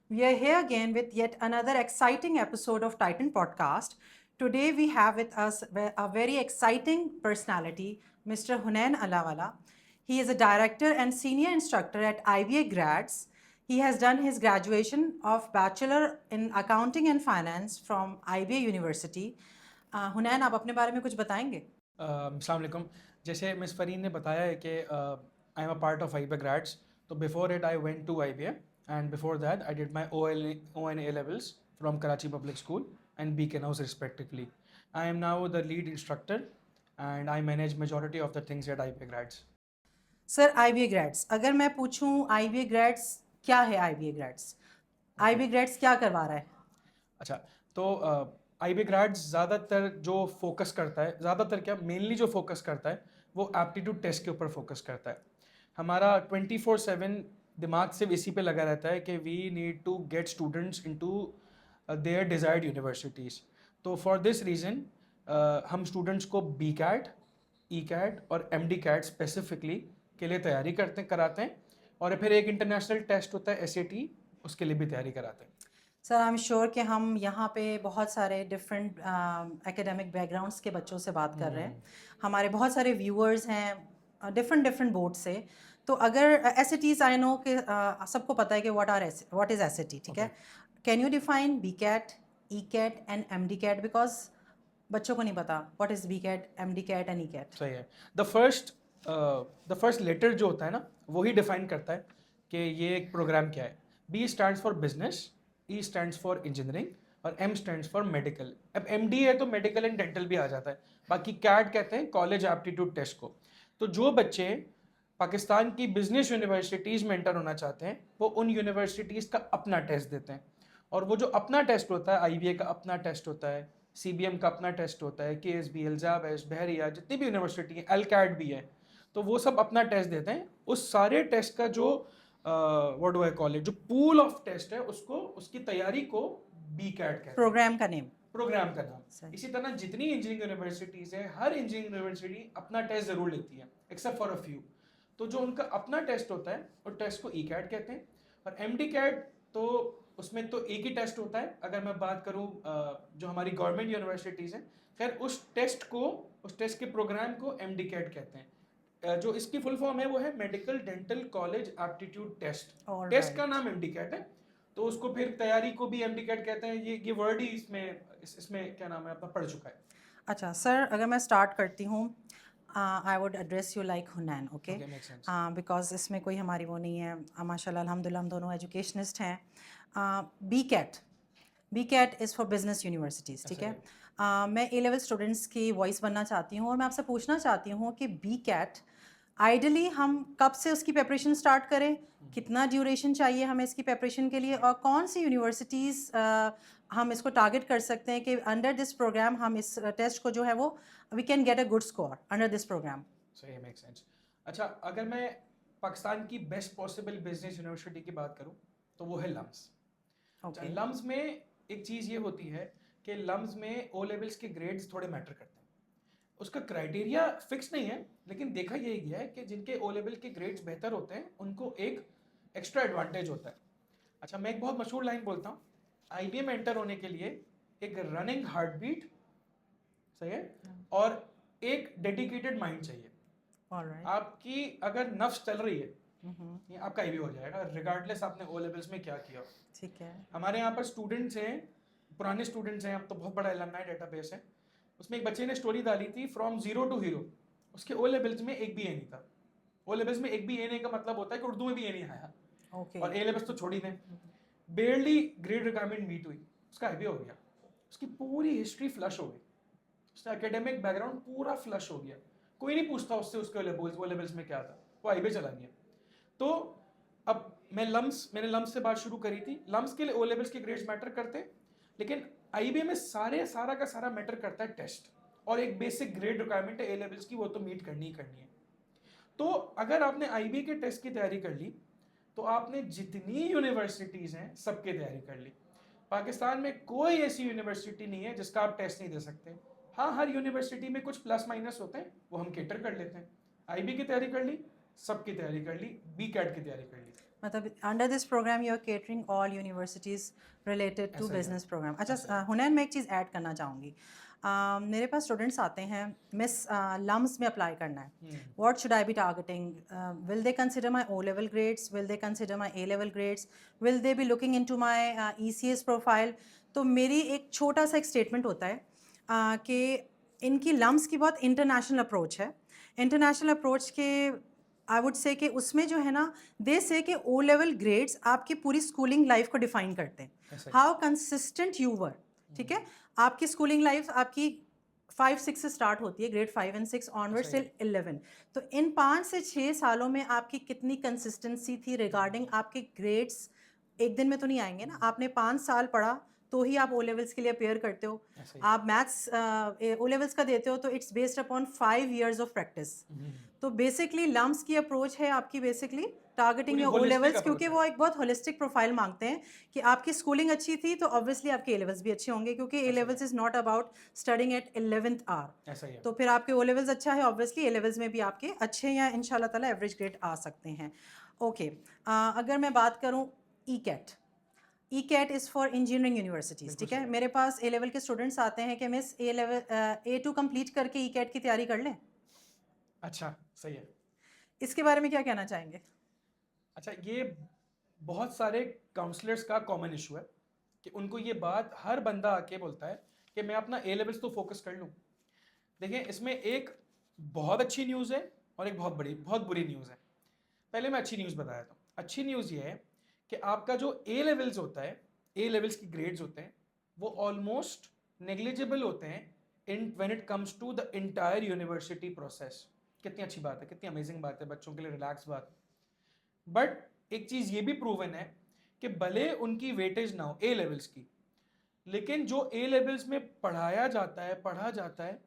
We are here again with yet another exciting episode of Titan Podcast. Today we have with us a very exciting personality, Mr. Hunain Alawala. He is a director and senior instructor at IBA Grads. He has done his graduation of Bachelor in Accounting and Finance from IBA University. हुनैन आप अपने बारे में कुछ बताएंगे? अस्सलाम वालेकुम। जैसे miss फ़रीन ने बताया है कि I am a part of IBA grades, तो before it I went to IBA and before that I did my ONA levels from Karachi Public School and Beacon House respectively. I am now the lead instructor and I manage majority of the things at IBA grads. Sir IBA Grads, अगर मैं पूछूं IBA Grads क्या है? IBA Grads IBA Grads क्या करवा रहा है? अच्छा, तो IBA ग्रेड्स ज़्यादातर जो फोकस करता है, ज़्यादातर क्या मेनली जो फोकस करता है वो एप्टीट्यूड टेस्ट के ऊपर फोकस करता है। हमारा 24/7 दिमाग सिर्फ इसी पे लगा रहता है कि we need to get students into their desired universities. तो फॉर दिस रीज़न हम स्टूडेंट्स को BCAT, ECAT और MDCAT स्पेसिफिकली के लिए तैयारी कराते हैं, और फिर एक इंटरनेशनल टेस्ट होता है SAT, उसके लिए भी तैयारी कराते हैं। सर आई एम श्योर कि हम यहाँ पे बहुत सारे डिफरेंट एकेडमिक बैकग्राउंड्स के बच्चों से बात कर रहे हैं। हमारे बहुत सारे व्यूअर्स हैं डिफरेंट डिफरेंट बोर्ड से। तो अगर एस आई नो कि सबको पता है कि व्हाट इज़ एस, ठीक है? Can you define BCAT, ECAT and MDCAT, because बच्चों को नहीं पता what is BCAT, MDCAT and ECAT। सही है। द फर्स्ट लेटर जो होता है ना, वही डिफाइन करता है कि ये एक प्रोग्राम क्या है। B stands for business, E stands for engineering और M स्टैंड्स फॉर मेडिकल। अब MD है तो मेडिकल एंड डेंटल भी आ जाता है। बाकी CAT कहते हैं कॉलेज एप्टीट्यूड टेस्ट को। तो जो बच्चे पाकिस्तान की बिजनेस यूनिवर्सिटीज़ में एंटर होना चाहते हैं वो उन यूनिवर्सिटीज़ का अपना टेस्ट देते हैं, और वो जो अपना टेस्ट होता है, IBA का अपना टेस्ट होता है, CBM का अपना टेस्ट होता है, KSB, एल्जाबस, बहरिया, जितनी भी यूनिवर्सिटी है, LCAT भी है, तो वो सब अपना टेस्ट देते हैं। उस सारे टेस्ट का जो what do I call it, जो पूल ऑफ टेस्ट है, उसको, उसकी तैयारी को BCAT कहते हैं, प्रोग्राम का नेम। प्रोग्राम का नाम। इसी तरह जितनी इंजीनियरिंग यूनिवर्सिटीज़ है, हर इंजीनियरिंग यूनिवर्सिटी अपना टेस्ट ज़रूर लेती है एक्सेप्ट फॉर अ फ्यू। तो जो उनका अपना टेस्ट होता है और टेस्ट को ECAT कहते हैं। और MDCAT तो उसमें तो एक ही टेस्ट होता है। अगर मैं बात करूं जो हमारी गवर्नमेंट यूनिवर्सिटीज़ हैं, खैर उस टेस्ट के प्रोग्राम को MDCAT कहते हैं। जो इसकी फुल फॉर्म है वो है medical dental college aptitude test. Test का नाम MDCAT है, तो उसको फिर तैयारी को भी MDCAT कहते हैं। ये वर्ड ही इसमें क्या नाम है अपना पढ़ चुका है। अच्छा सर, अगर मैं स्टार्ट करती हूँ, I would address you like Hunain, okay? Okay, makes sense. Because इसमें कोई हमारी वो नहीं है। माशाल्लाह अल्हम्दुलिल्लाह हम दोनों एजुकेशनिस्ट हैं। BCAT is for business universities, ठीक है? मैं A-level स्टूडेंट्स की वॉइस बनना चाहती हूँ और मैं आपसे पूछना चाहती हूँ कि BCAT आइडली हम कब से उसकी प्रिपरेशन स्टार्ट करें, कितना ड्यूरेशन चाहिए हमें इसकी प्रिपरेशन के लिए, और कौन सी यूनिवर्सिटीज़ हम इसको टारगेट कर सकते हैं कि अंडर दिस प्रोग्राम हम इस टेस्ट को जो है वो we can get a good score under this program. सही, मेक सेंस। अच्छा, अगर मैं पाकिस्तान की बेस्ट पॉसिबल बिजनेस यूनिवर्सिटी की बात करूं तो वो है लम्स। ओके। लम्स में एक चीज़ ये होती है कि लम्स में O लेवल्स के ग्रेड्स थोड़े मैटर करते हैं। उसका क्राइटेरिया फिक्स नहीं है, लेकिन देखा यही गया है कि जिनके O लेवल के ग्रेड्स बेहतर होते हैं उनको एक एक्स्ट्रा एडवांटेज होता है। अच्छा, मैं एक बहुत मशहूर लाइन बोलता हूँ, IBA में एंटर होने के लिए एक रनिंग हार्ट बीट, सही है, और एक डेडिकेटेड माइंड चाहिए। ऑलराइट। आपकी अगर नफ्स चल रही है, ये आपका IBA हो जाएगा रिगार्डलेस आपने O लेवल्स में क्या किया। ठीक है। हमारे यहाँ पर स्टूडेंट्स हैं, पुराने स्टूडेंट्स हैं, अब तो बहुत बड़ा एलमनाई डेटाबेस है। उसमें एक बच्चे ने स्टोरी डाली थी फ्रॉम जीरो टू हीरो। उसके O लेवल्स में एक भी ए नहीं था। O लेवल्स में एक भी ए नहीं का मतलब होता है कि उर्दू में भी ए नहीं आया, ओके। और A लेवल्स तो छोड़ ही दें। बेयरली ग्रेड रिक्वायरमेंट मीट हुई, उसका IBA हो गया। उसकी पूरी हिस्ट्री फ्लश हो गई, उसका एकेडमिक बैकग्राउंड पूरा फ्लश हो गया। कोई नहीं पूछता उससे उसके O लेवल्स में क्या था, वो IBA चला गया। तो अब मैंने लम्स से बात शुरू करी थी। लम्स के लिए O लेवल्स के ग्रेड्स मैटर करते हैं, लेकिन IBA में सारा का सारा मैटर करता है टेस्ट, और एक बेसिक ग्रेड रिक्वायरमेंट है A लेवल्स की, वो तो मीट करनी ही करनी है। तो अगर आपने IBA के टेस्ट की तैयारी कर ली तो आपने जितनी यूनिवर्सिटीज़ हैं सबकी तैयारी कर ली। पाकिस्तान में कोई ऐसी यूनिवर्सिटी नहीं है जिसका आप टेस्ट नहीं दे सकते। हाँ, हर यूनिवर्सिटी में कुछ प्लस माइनस होते हैं, वो हम कैटर कर लेते हैं। IBA की तैयारी कर ली, सबकी तैयारी कर ली, BCAT की तैयारी कर ली। मतलब under this program you are catering all universities related to ऐसा ही है, बिजनेस प्रोग्राम. ऐसा ही अच्छा, है। हुनैन मैं एक चीज़ ऐड करना चाहूँगी. मेरे पास स्टूडेंट्स आते हैं, मिस लम्स में अप्लाई करना है. What should I be targeting? Will they consider my O level grades? Will they consider my A level grades? Will they be looking in to my ECS profile? तो मेरी एक छोटा सा एक statement होता है कि इनकी लम्स की बहुत इंटरनेशनल अप्रोच है. इंटरनेशनल अप्रोच के आई वुड से कि उसमें जो है ना, दे से कि ओ लेवल ग्रेड्स आपकी पूरी स्कूलिंग लाइफ को डिफाइन करते हैं. ऐसा ही हाउ कंसिस्टेंट यू वर. ठीक है, आपकी स्कूलिंग लाइफ आपकी 5-6 से स्टार्ट होती है, ग्रेड 5 एंड 6 ऑनवर्ड्स ऐसा ही टिल 11. तो इन 5 से 6 सालों में आपकी कितनी कंसिस्टेंसी थी रिगार्डिंग आपके ग्रेड्स. एक दिन में तो नहीं आएंगे ना, आपने 5 साल पढ़ा तो ही आप ओ लेवल्स के लिए अपेयर करते हो. ऐसा ही आप मैथ्स ओ लेवल्स का देते हो तो it's based upon 5 years of practice. तो बेसिकली लम्स की अप्रोच है आपकी बेसिकली टारगेटिंग पूरी your O holistic levels, approach क्योंकि है। वो एक बहुत होलिस्टिक प्रोफाइल मांगते हैं कि आपकी स्कूलिंग अच्छी थी तो ऑब्वियसली आपके ए लेवल्स भी अच्छे होंगे, क्योंकि ए ऐसा ही लेवल्स है, is not about studying at 11th hour. ऐसा ही है। तो फिर आपके ओ लेवल्स अच्छा है, ऑब्वियसली ए लेवल्स में भी आपके अच्छे या इंशाल्लाह ताला एवरेज ग्रेड आ सकते हैं. ओके, अगर मैं बात करूँ E CAT. E CAT is for engineering universities. बिल्कुल ठीक है, सही है। मेरे पास ए लेवल के स्टूडेंट्स आते हैं कि मिस ए लेवल A2 कंप्लीट करके ई कैट की तैयारी कर लें. अच्छा, सही है। इसके बारे में क्या कहना चाहेंगे? अच्छा, ये बहुत सारे काउंसलर्स का कॉमन इशू है कि उनको ये बात हर बंदा आके बोलता है कि मैं अपना ए लेवल्स तो फोकस कर लूँ। देखिए, इसमें एक बहुत अच्छी न्यूज़ है और एक बहुत बुरी न्यूज़ है। पहले मैं अच्छी न्यूज़ बताया था। अच्छी न्यूज़ ये है कि आपका जो ए लेवल्स होता है, ए लेवल्स की ग्रेड्स होते हैं, वो ऑलमोस्ट नेग्लिजिबल होते हैं in when it comes to the entire university process. कितनी अच्छी बात है, कितनी अमेजिंग बात है, बच्चों के लिए रिलैक्स बात। बट एक चीज़ ये भी प्रूवन है कि भले उनकी वेटेज ना हो ए लेवल्स की, लेकिन जो ए लेवल्स में पढ़ा जाता है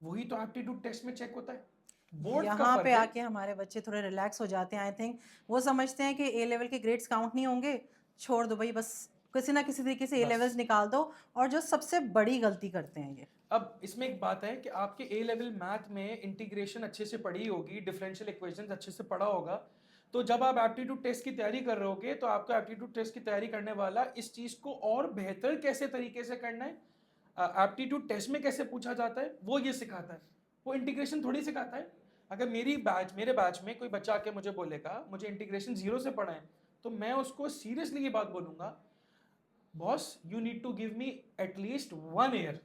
वही तो एप्टीट्यूड टेस्ट में चेक होता है। बोर्ड्स का यहाँ पे फर्क है। आके हमारे बच्चे थोड़े रिलैक्स हो जाते हैं आई थिंक. वो समझते हैं कि ए लेवल के ग्रेड्स काउंट नहीं होंगे, छोड़ दो भाई, बस किसी ना किसी तरीके से ए बस लेवल्स निकाल दो. और जो सबसे बड़ी गलती करते हैं ये, अब इसमें एक बात है कि आपके ए लेवल मैथ में इंटीग्रेशन अच्छे से पढ़ी होगी, डिफरेंशियल इक्वेशंस अच्छे से पढ़ा होगा, तो जब आप एप्टीट्यूड टेस्ट की तैयारी कर रहे होगे तो आपका एप्टीट्यूड टेस्ट की तैयारी करने वाला इस चीज़ को और बेहतर कैसे तरीके से करना है, एप्टीट्यूड टेस्ट में कैसे पूछा जाता है, वो ये सिखाता है। वो इंटीग्रेशन थोड़ी सिखाता है। अगर मेरे बैच में कोई बच्चा आके मुझे बोलेगा मुझे इंटीग्रेशन 0 से पढ़ा है, तो मैं उसको सीरियसली ये बात बोलूँगा, boss you need to give me at least 1 year.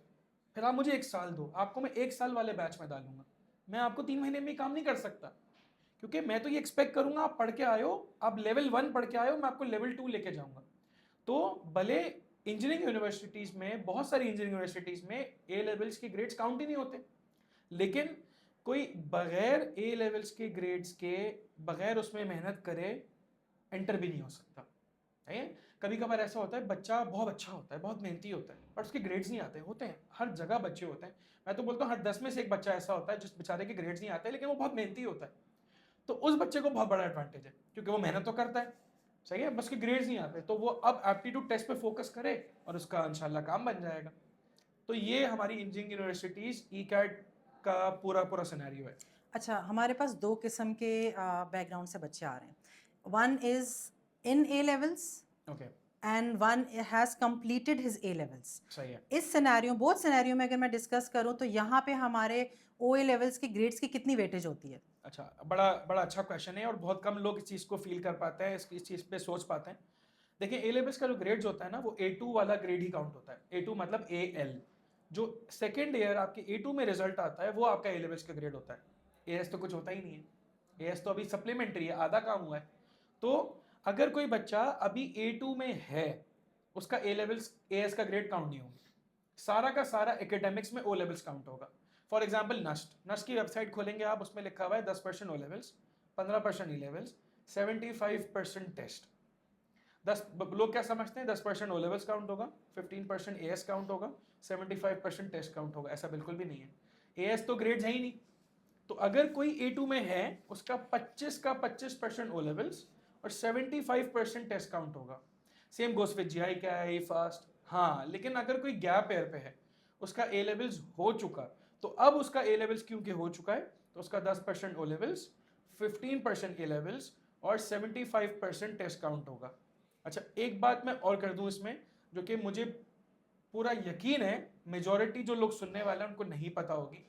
फिर आप मुझे 1 साल दो, आपको मैं 1 साल वाले बैच में डालूंगा। मैं आपको 3 महीने में काम नहीं कर सकता, क्योंकि मैं तो ये एक्सपेक्ट करूंगा आप पढ़ के आए हो, आप लेवल 1 पढ़ के आए हो, मैं आपको लेवल 2 लेके जाऊंगा। तो भले इंजीनियरिंग यूनिवर्सिटीज़ में, बहुत सारी इंजीनियरिंग यूनिवर्सिटीज़ में ए लेवल्स के ग्रेड्स काउंट ही नहीं होते, लेकिन कोई बगैर ए लेवल्स के ग्रेड्स के, बगैर उसमें मेहनत करे, एंटर भी नहीं हो सकता है। कभी कभार ऐसा होता है बच्चा बहुत अच्छा होता है, बहुत मेहनती होता है, पर उसके ग्रेड्स नहीं आते। होते हैं, हर जगह बच्चे होते हैं। मैं तो बोलता हूँ हर 10 में से एक बच्चा ऐसा होता है जिस बेचारे के ग्रेड्स नहीं आते, लेकिन वो बहुत मेहनती होता है। तो उस बच्चे को बहुत बड़ा एडवांटेज है, क्योंकि वो मेहनत तो करता है, सही है, बस उसके ग्रेड्स नहीं आते, तो वो अब एप्टीट्यूड टेस्ट पे फोकस करे और उसका इंशाल्लाह काम बन जाएगा। तो ये हमारी इंजीनियरिंग यूनिवर्सिटीज़ ई कैट का पूरा पूरा सिनेरियो है। अच्छा, हमारे पास 2 किस्म के बैकग्राउंड से बच्चे आ रहे हैं. One is in A levels okay, and one has completed his A levels. सही है। इस सिनेरियो, बोथ सिनेरियो में अगर मैं डिस्कस करूं तो यहाँ पे हमारे ओ ए लेवल्स के ग्रेड्स की कितनी वेटेज होती है? अच्छा, बड़ा बड़ा अच्छा क्वेश्चन है और बहुत कम लोग इस चीज़ को फील कर पाते हैं, इस चीज़ पे सोच पाते हैं। देखिए, ए लेवल्स का जो ग्रेड्स होता है ना, वो A2 वाला ग्रेड ही काउंट होता है। A2 मतलब AL। जो सेकेंड ईयर आपके A2 में रिजल्ट आता है वो आपका ए लेवल्स का ग्रेड होता है। AS तो कुछ होता ही नहीं है, AS तो अभी सप्लीमेंट्री है, आधा काम हुआ है। तो अगर कोई बच्चा अभी A2 में है, उसका ए लेवल्स AS का ग्रेड काउंट नहीं होगा, सारा का सारा एकेडमिक्स में ओ लेवल्स काउंट होगा। फॉर एग्जाम्पल नस्ट की वेबसाइट खोलेंगे आप, उसमें लिखा हुआ है 10% ओ लेवल्स, 15% ई लेवल्स, 75% टेस्ट। 10 लोग क्या समझते हैं 10% ओ लेवल्स काउंट होगा, 15% AS काउंट होगा, 75% टेस्ट काउंट होगा। ऐसा बिल्कुल भी नहीं है। AS तो ग्रेड्स है ही नहीं। तो अगर कोई A2 में है, उसका 25 का 25% ओ लेवल्स और 75% टेस्ट काउंट होगा। सेम गोस विद GI क्या है, फास्ट। हाँ, लेकिन अगर कोई गैप ईयर पे है, उसका ए लेवल्स हो चुका, तो अब उसका ए लेवल्स क्योंकि हो चुका है, तो उसका 10% ओ लेवल्स, 15% ए लेवल्स और 75% टेस्ट काउंट होगा। अच्छा, एक बात मैं और कर दूं इसमें, जो कि मुझे पूरा यकीन है मेजॉरिटी जो लोग सुनने वाले हैं उनको नहीं पता होगी।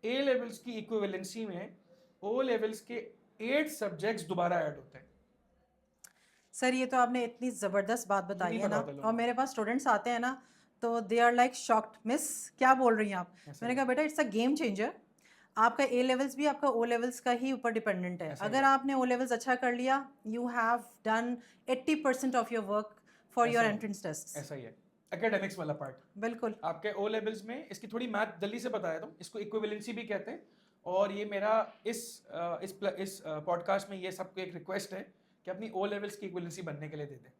ए लेवल्स की इक्विवेलेंसी में ओ लेवल्स के 8 सब्जेक्ट्स दोबारा ऐड होते हैं। सर ये तो आपने इतनी ज़बरदस्त बात ये बताई नहीं है पता ना, होता लोगों और को। मेरे पास स्टूडेंट्स आते हैं ना, तो they are like shocked, miss क्या बोल रही हैं आप। ऐसा मैंने ही कहा बेटा इट्स अ गेम चेंजर। आपका ए लेवल्स भी आपका ओ लेवल्स का ही ऊपर डिपेंडेंट है। ऐसा ही अगर है, आपने ओ लेवल्स अच्छा कर लिया, you have done 80% of your work for ऐसा योर ही है, एंट्रेंस टेस्ट। ऐसा ही है। एकेडमिक्स वाला पार्ट बिल्कुल। आपके ओ लेवल्स में, इसकी थोड़ी मैथ जल्दी से बताया था, इसको इक्विवेलेंसी भी कहते हैं। और ये मेरा इस पॉडकास्ट में ये सबको एक रिक्वेस्ट है कि अपनी ओ लेवल्स की इक्विवेलेंसी बनने के लिए दे दें।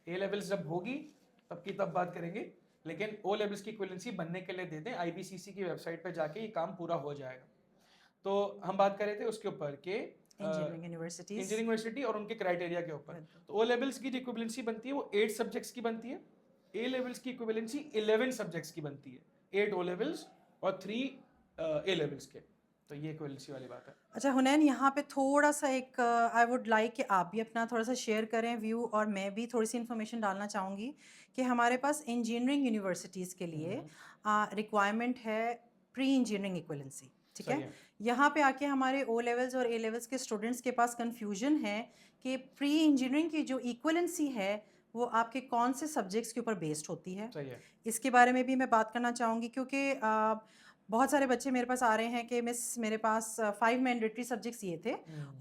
ए लेवल्स जब होगी तब की तब बात करेंगे, लेकिन ओ लेवल्स की इक्विवेलेंसी बनने के लिए दे दें। आईबीसीसी की वेबसाइट पर जाके ये काम पूरा हो जाएगा। तो हम बात कर रहे थे उसके ऊपर के इंजीनियरिंग यूनिवर्सिटीज़। इंजीनियरिंग यूनिवर्सिटी और उनके क्राइटेरिया के ऊपर। बिल्कुल। तो ओ लेवल्स की जो इक्विवेलेंसी बनती है वो 8 सब्जेक्ट्स की बनती है। ए लेवल्स की इक्विवेलेंसी 11 सब्जेक्ट्स की बनती है, 8 ओ लेवल्स और 3 ए लेवल्स के। तो ये इक्विवेलेंसी वाली बात है। अच्छा हुनैन, यहाँ पे थोड़ा सा एक आई वुड लाइक कि आप भी अपना थोड़ा सा शेयर करें व्यू, और मैं भी थोड़ी सी इन्फॉर्मेशन डालना चाहूँगी कि हमारे पास इंजीनियरिंग यूनिवर्सिटीज़ के लिए रिक्वायरमेंट है प्री इंजीनियरिंग इक्वलेंसी, ठीक सही है। है, यहाँ पे आके हमारे ओ लेवल्स और ए लेवल्स के स्टूडेंट्स के पास कन्फ्यूजन है कि प्री इंजीनियरिंग की जो इक्वलेंसी है वो आपके कौन से सब्जेक्ट्स के ऊपर बेस्ड होती है। सही है। इसके बारे में भी मैं बात करना चाहूँगी, क्योंकि बहुत सारे बच्चे मेरे पास आ रहे हैं कि मिस मेरे पास 5 मैंडेटरी सब्जेक्ट्स ये थे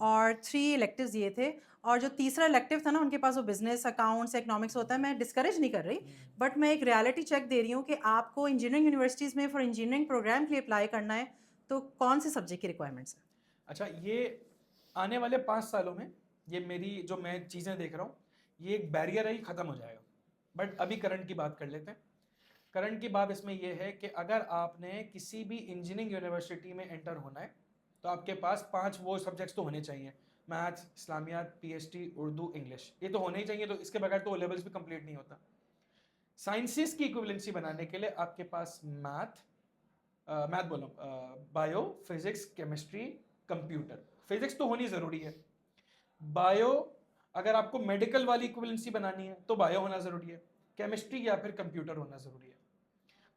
और 3 इलेक्टिव्स ये थे, और जो तीसरा इलेक्टिव था ना उनके पास वो बिजनेस अकाउंट्स इकोनॉमिक्स होता है। मैं डिस्करेज नहीं कर रही, बट मैं एक रियलिटी चेक दे रही हूँ कि आपको इंजीनियरिंग यूनिवर्सिटीज़ में फॉर इंजीनियरिंग प्रोग्राम के लिए अप्लाई करना है तो कौन से सब्जेक्ट की रिक्वायरमेंट्स हैं। अच्छा, ये आने वाले 5 सालों में ये मेरी जो मैं चीज़ें देख रहा हूँ, ये एक बैरियर है, ही ख़त्म हो जाएगा। बट अभी करंट की बात कर लेते हैं। करंट की बात इसमें यह है कि अगर आपने किसी भी इंजीनियरिंग यूनिवर्सिटी में एंटर होना है तो आपके पास 5 वो सब्जेक्ट्स तो होने चाहिए। मैथ्स, इस्लामियात, पीएचडी, उर्दू, इंग्लिश, ये तो होने ही चाहिए। तो इसके बगैर तो ओ लेवल्स भी कंप्लीट नहीं होता। साइंसेस की इक्विवेलेंसी बनाने के लिए आपके पास bio, physics, chemistry, computer. Physics तो होनी ज़रूरी है। बायो, अगर आपको मेडिकल वाली इक्विवेलेंसी बनानी है तो बायो होना ज़रूरी है। केमिस्ट्री या फिर कंप्यूटर होना ज़रूरी है।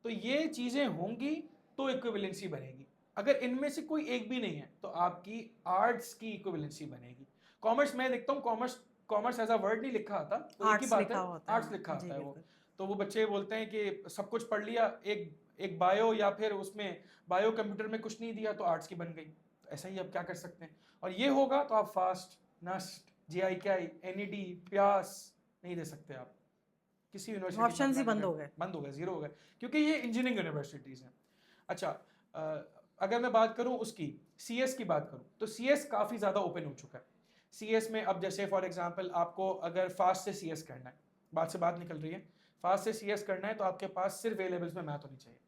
तो ये चीज़ें होंगी तो इक्विवेलेंसी बनेगी। अगर इनमें से कोई एक भी नहीं है तो आपकी आर्ट्स की इक्विवेलेंसी बनेगी। कॉमर्स में देखता हूँ, कॉमर्स एज अ वर्ड नहीं लिखा आता, तो एक ही आर्ट्स बात लिखा है, होता आर्ट्स है लिखा जी आता है वो। बिल्कुल। तो वो बच्चे बोलते हैं कि सब कुछ पढ़ लिया, एक एक बायो या फिर उसमें बायो कंप्यूटर में कुछ नहीं दिया तो आर्ट्स की बन गई। तो ऐसा ही आप क्या कर सकते हैं। और ये होगा तो आप फास्ट, नस्ट, JIK, NED, प्यास नहीं दे सकते आप किसी यूनिवर्सिटी में ऑप्शंस ही अप्लाई बंद करने। हो गए। बंद हो गए, जीरो हो गए, क्योंकि ये इंजीनियरिंग यूनिवर्सिटीज़ हैं। अच्छा, अगर मैं बात करूं उसकी CS की बात करूं तो CS काफ़ी ज़्यादा ओपन हो चुका है। CS में अब जैसे फॉर एग्जांपल आपको अगर फास्ट से CS करना है, बात से बात निकल रही है, फास्ट से CS करना है तो आपके पास सिर्फ A लेवल्स में मैथ होनी चाहिए,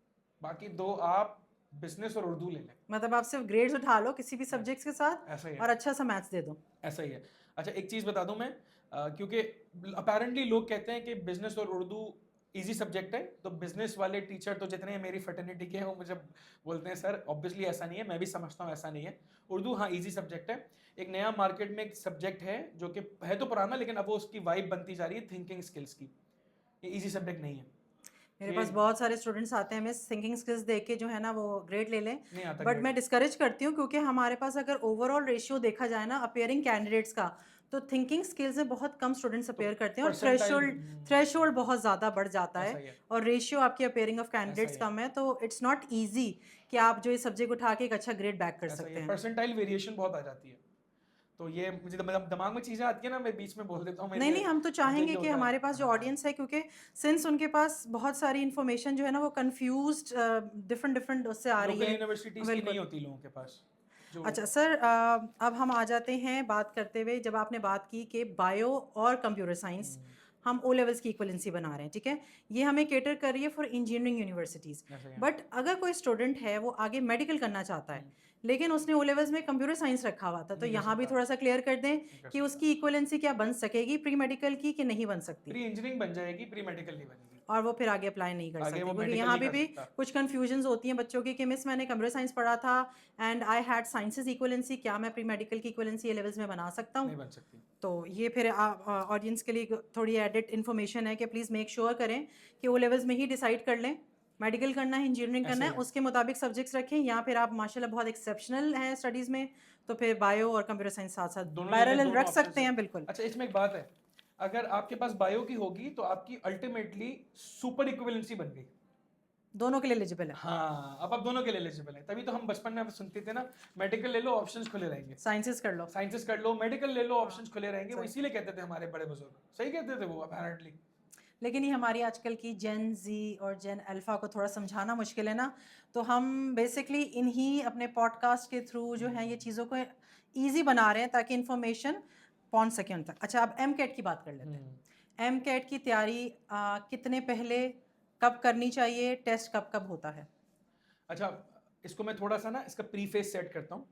बाकी 2 आप बिजनेस और उर्दू ले लें। मतलब आप सिर्फ ग्रेड्स उठा लो किसी भी सब्जेक्ट्स के साथ ऐसा ही है, और अच्छा सा मैथ्स दे दो। ऐसा ही है। अच्छा, एक चीज़ बता दूं मैं, क्योंकि अपेरेंटली लोग कहते हैं कि बिजनेस और उर्दू इजी सब्जेक्ट है, तो बिजनेस वाले टीचर तो जितने मेरी फर्टर्निटी के हैं वो मुझे बोलते हैं सर ऑब्वियसली ऐसा नहीं है। मैं भी समझता हूँ ऐसा नहीं है। उर्दू हाँ इजी सब्जेक्ट है। एक नया मार्केट में एक सब्जेक्ट है जो कि है तो पुराना, लेकिन अब वो उसकी वाइब बनती जा रही है थिंकिंग स्किल्स की। ये इजी सब्जेक्ट नहीं है, मेरे ये पास बहुत सारे स्टूडेंट्स आते हैं मिस थिंकिंग स्किल्स देख के जो है ना वो ग्रेड ले लें, नहीं आता बट ग्रेड। मैं डिस्करेज करती हूँ क्योंकि हमारे पास अगर ओवरऑल रेशियो देखा जाए ना अपेयरिंग कैंडिडेट्स का, तो थिंकिंग स्किल्स में बहुत कम स्टूडेंट्स तो अपेयर करते हैं और परसेंटाइल थ्रेशोल्ड बहुत ज़्यादा बढ़ जाता ऐसा है ही है, और रेशियो आपकी अपेयरिंग ऑफ ऐसा कैंडिडेट्स ही है, कम है, तो इट्स नॉट ईजी कि आप जो ये सब्जेक्ट उठा के एक अच्छा ग्रेड बैक कर ऐसा ही सकते है। हैं। परसेंटाइल वेरिएशन बहुत आ जाती है। तो ये मुझे दिमाग में चीज़ें आती है ना, मैं बीच में बोल देता हूँ, नहीं मेरे नहीं, हम तो मुझे चाहेंगे ये कि होता है। हमारे पास जो हाँ, ऑडियंस है, क्योंकि सिंस उनके पास बहुत सारी इन्फॉर्मेशन जो है ना वो कंफ्यूज्ड डिफरेंट डिफरेंट उससे आ रही लोकल है। यूनिवर्सिटीज़ की नहीं बिल्कुल। होती लोगों के पास जो। अच्छा सर, अब हम आ जाते हैं बात करते हुए, जब आपने बात की कि बायो और कंप्यूटर साइंस हम ओ लेवल्स की इक्वलेंसी बना रहे हैं, ठीक है, ये हमें केटर कर रही है फॉर इंजीनियरिंग यूनिवर्सिटीज़। ऐसा ही है। बट अगर कोई स्टूडेंट है वो आगे मेडिकल करना चाहता है, लेकिन उसने ओ लेवल्स में कंप्यूटर साइंस रखा हुआ था, तो नहीं कर यहाँ भी सकता। थोड़ा सा क्लियर कर दें कर कि सकता। उसकी इक्वलेंसी क्या बन सकेगी प्री मेडिकल की कि नहीं बन सकती, प्री इंजीनियरिंग बन जाएगी, प्री मेडिकल नहीं बनेगी। और वो फिर आगे अप्लाई नहीं कर आगे सकते, वो क्योंकि मेडिकल यहाँ नहीं पे कर भी सकता। कुछ कन्फ्यूजन्स होती हैं बच्चों की कि मिस मैंने कंप्यूटर साइंस पढ़ा था and I had sciences equivalency, क्या मैं प्री मेडिकल की इक्वलेंसी ए लेवल्स में बना सकता नहीं हूँ? बन सकती। तो ये फिर ऑडियंस के लिए थोड़ी एडिट इन्फॉर्मेशन है कि प्लीज़ मेक श्योर करें कि ओ लेवल्स में ही डिसाइड कर लें मेडिकल करना है, इंजीनियरिंग ऐसा करना ही है, है। उसके मुताबिक सब्जेक्ट्स रखें, या फिर आप माशाल्लाह बहुत एक्सेप्शनल हैं स्टडीज़ में तो फिर बायो और कंप्यूटर साइंस साथ साथ दोनों ले लें, पैरेलल दोनों रख ऑप्शन सकते है। हैं, बिल्कुल। अच्छा, इसमें एक बात है, अगर आपके पास बायो की होगी तो आपकी अल्टीमेटली सुपर इक्विवेलेंसी बन गई। दोनों के लिए एलिजिबल है। हाँ, अब आप दोनों के लिए एलिजिबल हैं। तभी तो हम बचपन में सुनते थे ना, मेडिकल ले लो ऑप्शंस खुले रहेंगे, साइंसेस कर लो। साइंसेस कर लो, मेडिकल ले लो हाँ, ऑप्शंस खुले रहेंगे। वो सही। इसीलिए कहते थे हमारे बड़े बुजुर्ग, सही कहते थे वो अपेरेंटली। लेकिन ये हमारी आजकल की जेन जी और जेन अल्फा को थोड़ा समझाना मुश्किल है ना, तो हम बेसिकली इन्हीं अपने पॉडकास्ट के थ्रू जो है ये चीज़ों को ईजी बना रहे हैं ताकि इन्फॉर्मेशन पहुंच सके उन तक। अच्छा, अब एम कैट की बात कर लेते हैं। एम कैट की तैयारी कितने पहले कब करनी चाहिए, टेस्ट कब कब होता है? अच्छा, इसको मैं थोड़ा सा ना इसका प्रीफेस सेट करता हूँ।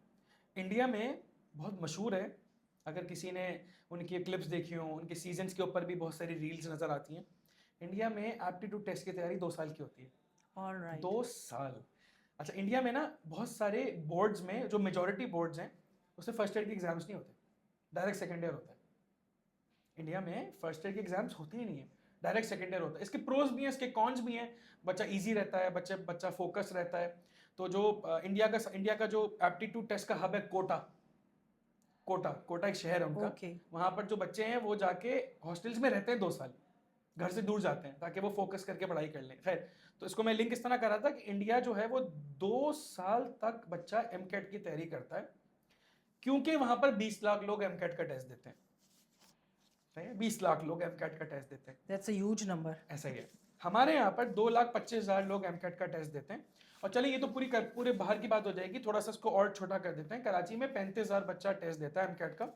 इंडिया में बहुत मशहूर है, अगर किसी ने उनकी क्लिप्स देखी हो, उनके सीजन्स के ऊपर भी बहुत सारी रील्स नज़र आती हैं। इंडिया में एप्टीट्यूड टेस्ट की तैयारी 2 साल की होती है। ऑलराइट। 2 साल। अच्छा, इंडिया में ना बहुत सारे बोर्ड्स में, जो मेजॉरिटी बोर्ड्स हैं, उसमें फर्स्ट ईयर के एग्जाम्स नहीं होते, डायरेक्ट सेकेंड ईयर होता है। इंडिया में फर्स्ट ईयर के एग्जाम्स होते ही नहीं है, डायरेक्ट सेकेंड ईयर होता है। इसके प्रोज भी हैं, इसके कॉन्स भी हैं। बच्चा इजी रहता है, बच्चा फोकस रहता है। तो जो इंडिया का जो एप्टीट्यूड टेस्ट का हब है, कोटा एक शहर है उनका। ओके। वहाँ पर जो बच्चे हैं वो जाके हॉस्टल्स में रहते हैं 2 साल, घर से दूर जाते हैं ताकि वो फोकस करके पढ़ाई कर लें। खैर, तो इसको मैं लिंक इस तरह कर रहा था कि इंडिया जो है वो 2 साल तक बच्चा एमकेट की तैयारी करता है, क्योंकि वहाँ पर 20 लाख लोग एमकेट का टेस्ट देते हैं। 20 लाख लोग एमकेट का टेस्ट देते हैं। That's a huge number. ऐसा ही है। हमारे यहाँ पर 2,25,000 लोग एमकेट का टेस्ट देते हैं। और चलिए, ये तो पूरे बाहर की बात हो जाएगी, थोड़ा सा इसको और छोटा कर देते हैं। कराची में 35,000 बच्चा टेस्ट देता है एमकेट का।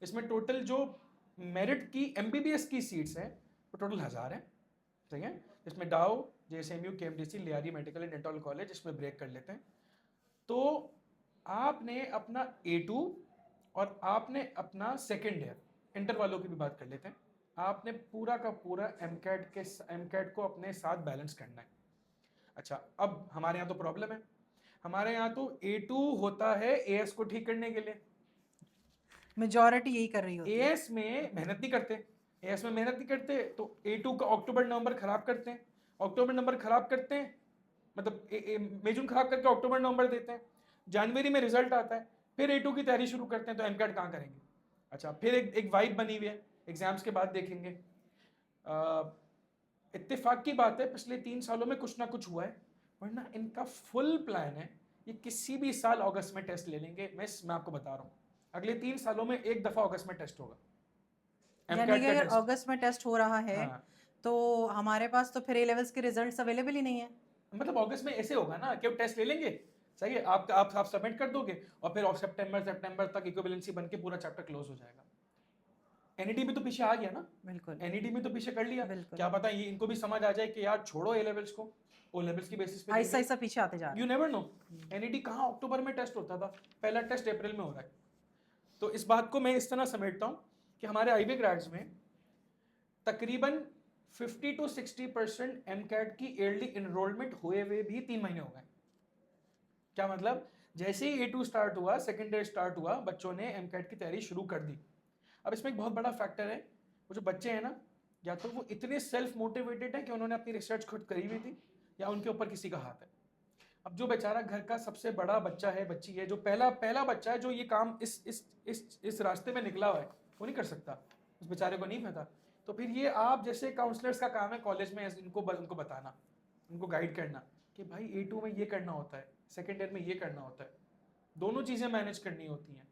इसमें टोटल जो मेरिट की एमबीबीएस की सीट्स हैं वो टोटल 1000 हैं, ठीक है। इसमें Dow, JSMU, KMDC, Lyari medical and dental college, इसमें ब्रेक कर लेते हैं। तो आपने अपना A2 और आपने अपना सेकेंड ईयर, इंटर वालों की भी बात कर लेते हैं। आपने पूरा का पूरा एमकैट को अपने साथ बैलेंस करना है। अच्छा, अब हमारे यहाँ तो प्रॉब्लम है, हमारे यहाँ तो A2 होता है एएस को ठीक करने के लिए। मेजॉरिटी यही कर रही होती है। एएस में मेहनत नहीं करते, एएस में मेहनत नहीं करते, तो A2 का अक्टूबर नवंबर खराब करते हैं, अक्टूबर नवंबर खराब करते हैं, मतलब मई जून खराब करके अक्टूबर नवंबर देते हैं। जनवरी में रिजल्ट आता है, फिर A2 की तैयारी शुरू करते हैं, तो एमकैट कहाँ करेंगे? अच्छा, फिर एक वाइब बनी हुई है, एग्जाम्स के बाद देखेंगे। इत्तेफाक की बात है, पिछले 3 सालों में कुछ ना कुछ हुआ है, वरना इनका फुल प्लान है ये किसी भी साल अगस्त में टेस्ट ले लेंगे। मैं आपको बता रहा हूँ, अगले 3 सालों में एक दफा अगस्त में टेस्ट होगा, यानी एमकैट कि का अगर टेस्ट। अगस्त में टेस्ट हो रहा है हाँ, तो हमारे पास तो फिर ए लेवल्स के रिजल्ट्स अवेलेबल ही नहीं है। मतलब अगस्त में ऐसे होगा ना कि वो टेस्ट ले लेंगे, सही है, आप सबमिट कर दोगे और फिर सितंबर तक इक्विवेलेंसी बन के पूरा चैप्टर क्लोज हो जाएगा। एनईटी में तो पीछे आ गया ना, बिल्कुल। एनईटी में तो पीछे कर लिया। बिल्कुल। क्या पता ये इनको भी समझ आ जाए कि यार छोड़ो ए लेवल्स को, ओ लेवल्स की बेसिस पे आहिस्ता देंगे। आहिस्ता पीछे आते जा रहे यू हैं। नेवर नो, एनईटी कहाँ अक्टूबर में टेस्ट होता था, पहला टेस्ट अप्रैल में हो रहा है। तो इस बात को मैं इस तरह समेटता हूँ कि हमारे आईबी ग्रेड्स में तकरीबन 50 to 60% एमकैट की ईयरली इनरोलमेंट हुए हुए भी 3 महीने हो गए। क्या मतलब, जैसे ही A2 स्टार्ट हुआ, सेकेंड ईयर स्टार्ट हुआ, बच्चों ने एमकैट की तैयारी शुरू कर दी। अब इसमें एक बहुत बड़ा फैक्टर है, वो जो बच्चे हैं ना, या तो वो इतने सेल्फ मोटिवेटेड है कि उन्होंने अपनी रिसर्च खुद करी हुई थी, या उनके ऊपर किसी का हाथ है। अब जो बेचारा घर का सबसे बड़ा बच्चा है, बच्ची है, जो पहला बच्चा है, जो ये काम इस रास्ते में निकला हुआ है, वो नहीं कर सकता, उस बेचारे को नहीं पता। तो फिर ये आप जैसे काउंसलर्स का काम है कॉलेज में उनको बताना, उनको गाइड करना कि भाई A2 में ये करना होता है, सेकेंड ईयर में ये करना होता है, दोनों चीज़ें मैनेज करनी होती हैं।